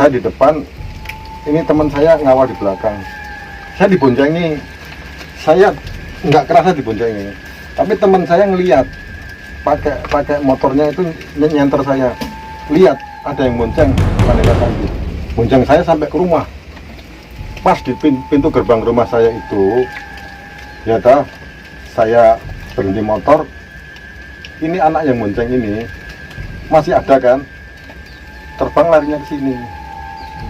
Saya di depan, ini teman saya ngawal di belakang. Saya diboncengi, saya nggak kerasa diboncengi, tapi teman saya ngelihat pakai motornya itu nyenter saya. Lihat ada yang bonceng, bonceng saya sampai ke rumah. Pas di pintu gerbang rumah saya itu, ya dah, saya berhenti motor. Ini anak yang bonceng ini masih ada kan, terbang larinya ke sini,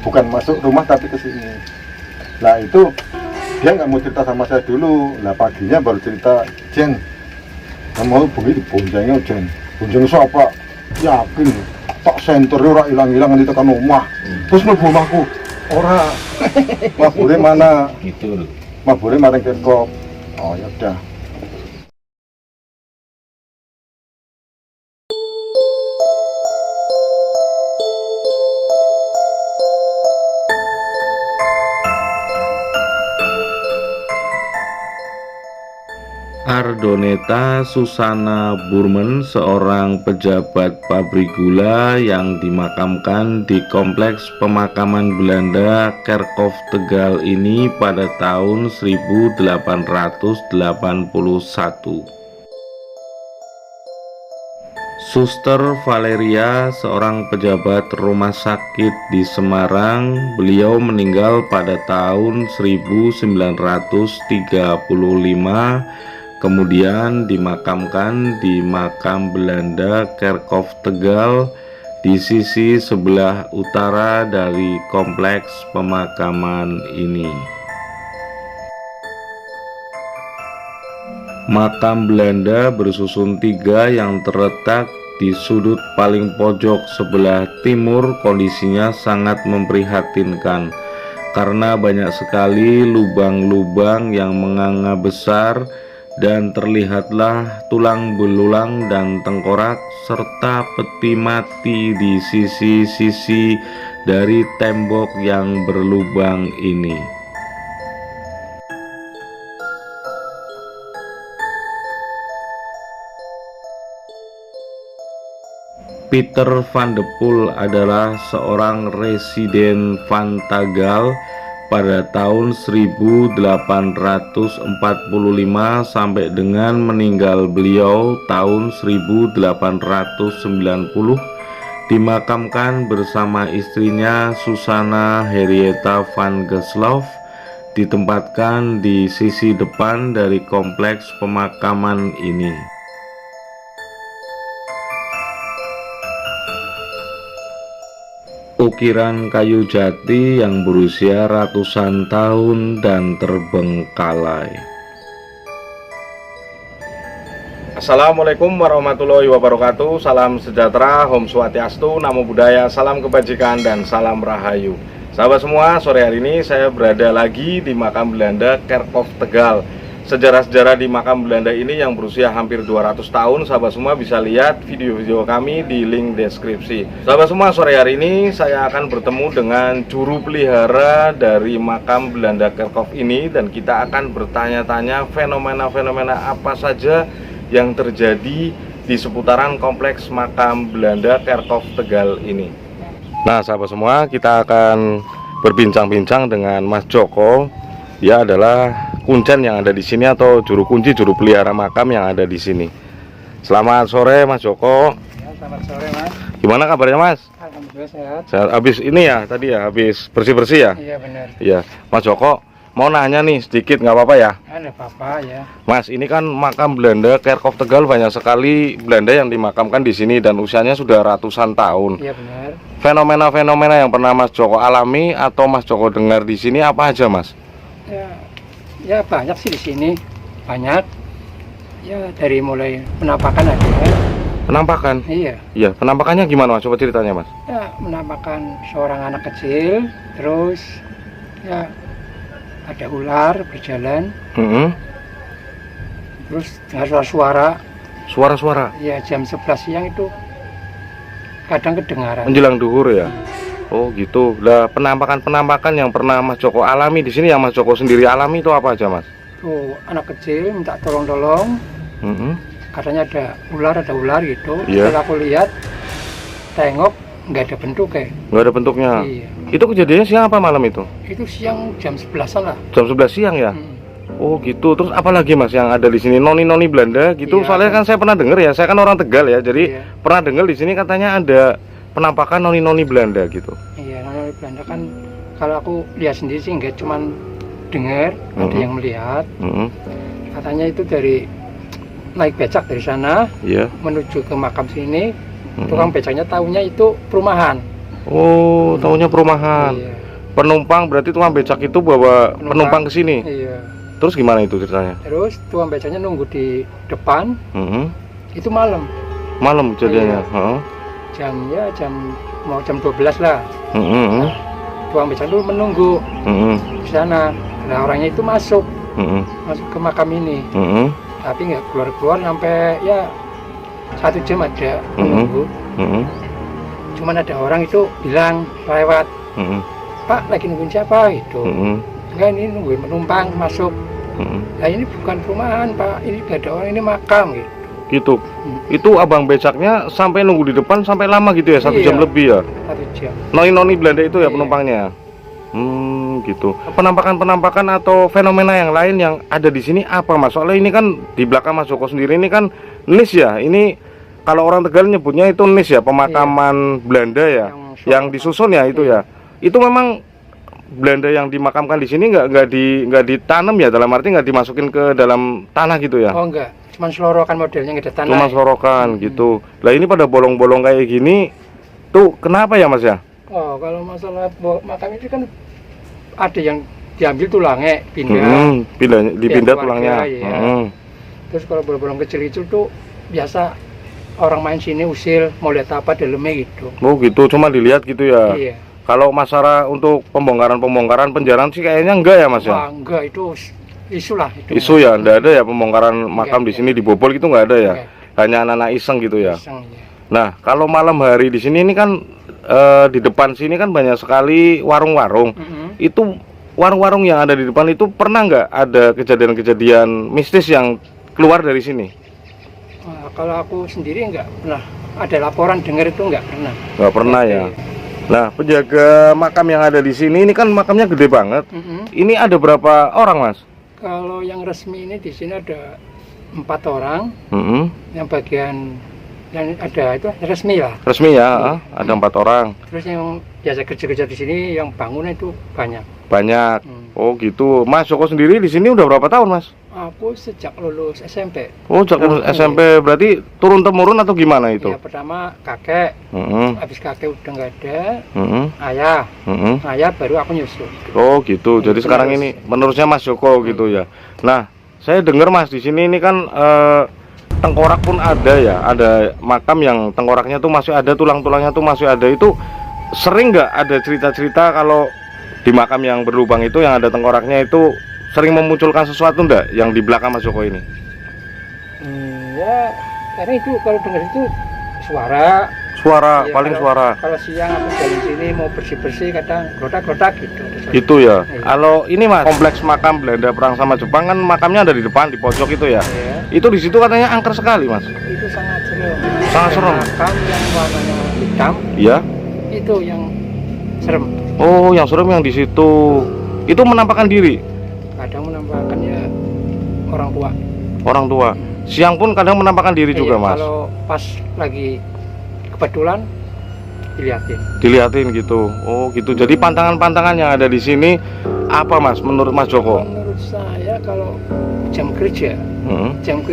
bukan masuk rumah tapi ke sini. Nah itu dia nggak mau cerita sama saya dulu. Nah paginya baru cerita, Jen, mau begitu boncengnya Jen, bonceng siapa? Yakin tak senter ora hilang-hilang di tekan rumah. Terus mlebu omahku. Ora. Mabure mana? Gitu. Mabure maring Kerkop. Oh ya udah. Ardoneta Susana Burman, seorang pejabat pabrik gula yang dimakamkan di Kompleks Pemakaman Belanda Kerkhof Tegal ini pada tahun 1881. Suster Valeria, seorang pejabat rumah sakit di Semarang, beliau meninggal pada tahun 1935, kemudian dimakamkan di makam Belanda Kerkhof Tegal di sisi sebelah utara dari kompleks pemakaman ini. Makam Belanda bersusun 3 yang terletak di sudut paling pojok sebelah timur. Kondisinya sangat memprihatinkan karena banyak sekali lubang-lubang yang menganga besar, dan terlihatlah tulang belulang dan tengkorak serta peti mati di sisi-sisi dari tembok yang berlubang ini. Peter van de Poel adalah seorang residen Van Tagal pada tahun 1845 sampai dengan meninggal beliau tahun 1890, dimakamkan bersama istrinya Susanna Henrietta van Geslof, ditempatkan di sisi depan dari kompleks pemakaman ini. Ukiran kayu jati yang berusia ratusan tahun dan terbengkalai. Assalamualaikum warahmatullahi wabarakatuh. Salam sejahtera, Om Swastiastu, Namo Buddhaya, salam kebajikan dan salam rahayu. Sahabat semua, sore hari ini saya berada lagi di makam Belanda Kerkhof Tegal. Sejarah-sejarah di makam Belanda ini yang berusia hampir 200 tahun. Sahabat semua bisa lihat video-video kami di link deskripsi. Sahabat semua, sore hari ini saya akan bertemu dengan juru pelihara dari makam Belanda Kerkhof ini, dan kita akan bertanya-tanya fenomena-fenomena apa saja yang terjadi di seputaran kompleks makam Belanda Kerkhof Tegal ini. Nah sahabat semua, kita akan berbincang-bincang dengan Mas Joko. Dia adalah kuncen yang ada di sini atau juru kunci, juru pelihara makam yang ada di sini. Selamat sore Mas Joko. Ya, selamat sore Mas. Gimana kabarnya Mas? Alhamdulillah sehat. Sehat. Habis ini ya tadi ya, habis bersih-bersih ya? Iya benar. Iya. Mas Joko, mau nanya nih sedikit, nggak apa-apa ya? Ada apa ya? Mas, ini kan makam Belanda Kerkhof Tegal, banyak sekali Belanda yang dimakamkan di sini dan usianya sudah ratusan tahun. Iya benar. Fenomena-fenomena yang pernah Mas Joko alami atau Mas Joko dengar di sini apa aja Mas? Ya banyak sih di sini, banyak. Ya dari mulai penampakan ada. Penampakan? Iya. Iya, penampakannya gimana Mas? Coba ceritanya Mas. Ya penampakan seorang anak kecil, terus ya ada ular berjalan, terus dengar suara-suara. Suara-suara? Ya jam 11 siang itu kadang kedengaran. Menjelang duhur ya? Oh gitu. Lah penampakan-penampakan yang pernah Mas Joko alami di sini, yang Mas Joko sendiri alami itu apa aja Mas? Tuh anak kecil minta tolong-tolong. Katanya ada ular gitu. Iya. Setelah aku lihat, tengok nggak ada bentuk Nggak ada bentuknya. Iya. Itu kejadiannya siang apa malam itu? Itu siang jam 11-an lah. Jam 11 siang ya? Oh gitu. Terus apa lagi mas yang ada di sini? Noni-noni Belanda gitu. Iya, Soalnya kan saya pernah dengar ya. Saya kan orang Tegal ya. Jadi Iya. pernah dengar di sini katanya ada penampakan noni-noni Belanda gitu. Iya, noni Belanda kan kalau aku lihat sendiri sih nggak cuman dengar, ada yang melihat. Katanya itu dari naik becak dari sana Iya. menuju ke makam sini. Tukang becaknya tahunya itu perumahan. Oh, tahunya perumahan. Iya. Penumpang berarti tukang becak itu bawa penumpang ke sini. Iya. Terus gimana itu ceritanya? Terus tukang becaknya nunggu di depan. Mhm. Itu malam. Malam kejadiannya. Heeh. Mau jam 12 lah. Mhm. Tukang becak itu menunggu Mhm. di sana. Nah orangnya itu masuk Mhm. ke makam ini. Mhm. Tapi nggak keluar sampai ya 1 jam ada menunggu. Mhm. Cuman ada orang itu bilang lewat, Mhm. Pak lagi nungguin siapa gitu. Mhm. Enggak, ini nungguin penumpang masuk. Mhm. Nah ini bukan perumahan Pak, ini nggak ada orang, ini makam gitu. Gitu. Itu abang becaknya sampai nunggu di depan sampai lama gitu ya, 1 Iya. jam lebih ya. 1 jam. Noni-noni Belanda itu ya Iya. penumpangnya. Gitu. Penampakan-penampakan atau fenomena yang lain yang ada di sini apa mas? Soalnya ini kan di belakang Mas Joko sendiri ini kan nis ya. Ini kalau orang Tegal nyebutnya itu nis ya, pemakaman Belanda ya, yang disusun ya itu ya. Itu memang Belanda yang dimakamkan di sini nggak ditanam ya, dalam arti nggak dimasukin ke dalam tanah gitu ya. Oh enggak, cuman selorokan modelnya nggak ada tanah. Cuma sorokan gitu. Lah ini pada bolong-bolong kayak gini tuh kenapa ya mas ya? Oh kalau masalah makam itu kan ada yang diambil tulangnya, pindah. Dipindah keluarga, tulangnya. ya. Terus kalau bolong-bolong kecil itu tuh biasa orang main sini usil mau lihat apa dalamnya gitu. Oh gitu, cuma dilihat gitu ya. Iya. Kalau masalah untuk pembongkaran penjarahan sih kayaknya enggak ya mas ya? Wah, enggak, itu isu lah itu. Isu ya, enggak ada ya pembongkaran makam di sini dibobol gitu enggak ada ya? Enggak. Hanya anak-anak iseng gitu ya. Iseng, ya. Nah, kalau malam hari di sini ini kan di depan sini kan banyak sekali warung-warung. Itu warung-warung yang ada di depan itu pernah nggak ada kejadian-kejadian mistis yang keluar dari sini? Wah, kalau aku sendiri enggak pernah ada laporan dengar itu enggak pernah. Nggak pernah ya. Nah, penjaga makam yang ada di sini ini kan makamnya gede banget. Ini ada berapa orang mas? Kalau yang resmi ini di sini ada 4 orang. Yang bagian yang ada itu resmi lah. Resmi ya, ada 4 orang. Terus yang biasa kerja-kerja di sini yang bangunan itu banyak. Banyak. Oh gitu. Mas Joko sendiri di sini udah berapa tahun mas? Aku sejak lulus SMP. Oh, sejak lulus SMP berarti turun temurun atau gimana itu? Ya pertama kakek, habis kakek udah nggak ada, ayah, ayah baru aku nyusul. Oh gitu. Jadi sekarang ini penerusnya Mas Joko gitu ya. Nah, saya dengar mas di sini ini kan tengkorak pun ada ya, ada makam yang tengkoraknya tuh masih ada, tulang-tulangnya tuh masih ada. Itu sering nggak ada cerita-cerita kalau di makam yang berlubang itu yang ada tengkoraknya itu sering memunculkan sesuatu enggak yang di belakang Mas Joko ini? Ya, karena itu kalau dengar itu suara. Suara, Ya, paling kalau, suara. Kalau siang aku jalan sini mau bersih-bersih kadang glodak-glodak gitu. Gitu ya. Iya. Kalau ini mas, kompleks makam Belanda perang sama Jepang kan makamnya ada di depan, di pojok itu ya. Ya, Itu di situ katanya angker sekali mas. itu sangat serem. Sangat serem. Makam yang warnanya hitam Iya. itu yang serem. Oh, yang serem yang di situ. Itu menampakkan diri. Kadang menampakkannya orang tua. Orang tua. Siang pun kadang menampakkan diri juga Iya, mas. kalau pas lagi kebetulan Dilihatin gitu. Oh gitu. Jadi pantangan-pantangan yang ada di sini apa mas? Menurut Mas Joko? Menurut saya kalau jam kerja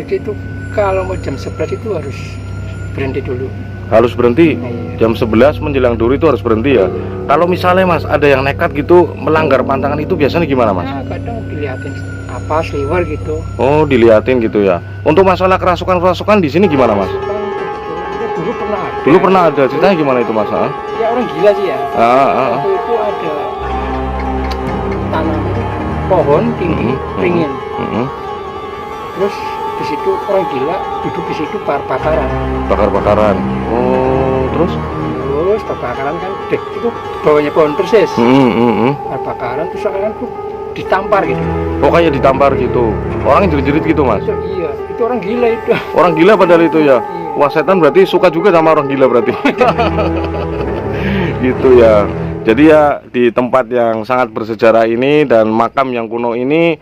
itu kalau mau jam 11 itu harus berhenti dulu. Harus berhenti. Iya. Jam 11 menjelang duri itu harus berhenti ya. Kalau misalnya mas ada yang nekat gitu melanggar pantangan itu biasanya gimana mas? Nah, kadang dilihatin apa sliver gitu. Oh dilihatin gitu ya. Untuk masalah kerasukan di sini gimana mas? Dulu pernah ada. Dulu pernah ada, ceritanya gimana itu mas? Ya orang gila sih ya. Waktu itu ada tanam pohon tinggi, ringin. Terus di situ orang gila duduk di situ bakaran. Bakar-bakaran. Oh terus? Terus bakaran kan itu bawahnya pohon persis. Bakaran terus kan tuh ditampar gitu. Oh kayak ditampar gitu. Orang jerit-jerit gitu mas? Iya, itu orang gila itu. Orang gila padahal itu ya. Wah setan berarti suka juga sama orang gila berarti. Gitu ya. Jadi ya di tempat yang sangat bersejarah ini dan makam yang kuno ini,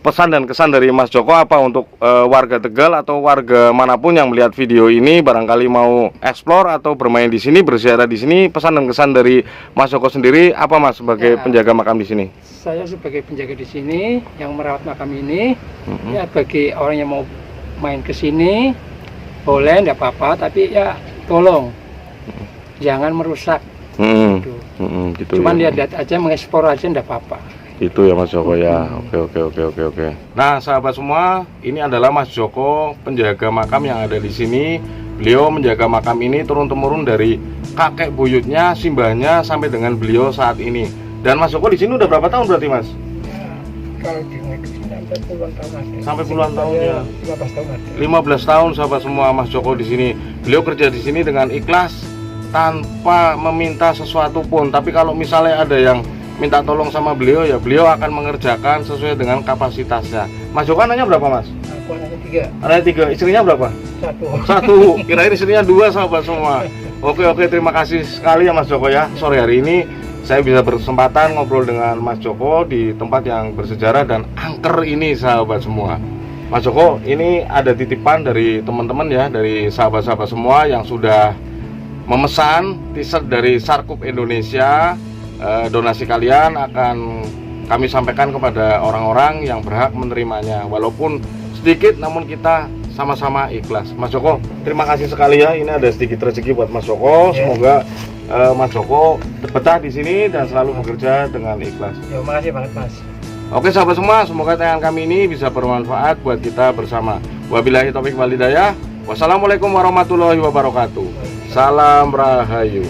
pesan dan kesan dari Mas Joko apa untuk warga Tegal atau warga manapun yang melihat video ini barangkali mau explore atau bermain di sini, berziarah di sini, pesan dan kesan dari Mas Joko sendiri apa Mas sebagai Ya, penjaga makam di sini? Saya sebagai penjaga di sini yang merawat makam ini, ya bagi orang yang mau main ke sini boleh, enggak apa-apa, tapi ya tolong jangan merusak. Gitu. Cuman ya. lihat-lihat aja, mengeksplor aja, enggak apa-apa. Itu ya Mas Joko ya. Oke. Nah, sahabat semua, ini adalah Mas Joko, penjaga makam yang ada di sini. Beliau menjaga makam ini turun-temurun dari kakek buyutnya, simbahnya sampai dengan beliau saat ini. Dan Mas Joko di sini udah berapa tahun berarti, Mas? Kalau di sini sampai puluhan tahun ada. Sampai puluhan tahun ya. 15 tahun ada. 15 tahun sahabat semua Mas Joko di sini. Beliau kerja di sini dengan ikhlas tanpa meminta sesuatu pun. Tapi kalau misalnya ada yang minta tolong sama beliau, ya beliau akan mengerjakan sesuai dengan kapasitasnya. Mas Joko anaknya berapa, Mas? Aku anaknya 3. Anaknya 3, istrinya berapa? 1. 1. Kirain istrinya 2 sahabat semua. Oke, terima kasih sekali ya Mas Joko ya. Sore hari ini saya bisa berkesempatan ngobrol dengan Mas Joko di tempat yang bersejarah dan angker ini sahabat semua. Mas Joko, ini ada titipan dari teman-teman ya, dari sahabat-sahabat semua yang sudah memesan t-shirt dari Sarkup Indonesia. Donasi kalian akan kami sampaikan kepada orang-orang yang berhak menerimanya, walaupun sedikit namun kita sama-sama ikhlas. Mas Joko, terima kasih sekali ya, ini ada sedikit rezeki buat Mas Joko. Semoga Mas Joko betah di sini dan selalu bekerja dengan ikhlas. Ya, makasih banget Mas. Oke sahabat semua, semoga tayangan kami ini bisa bermanfaat buat kita bersama. Wabillahi taufiq wal hidayah. Wassalamualaikum warahmatullahi wabarakatuh. Salam Rahayu.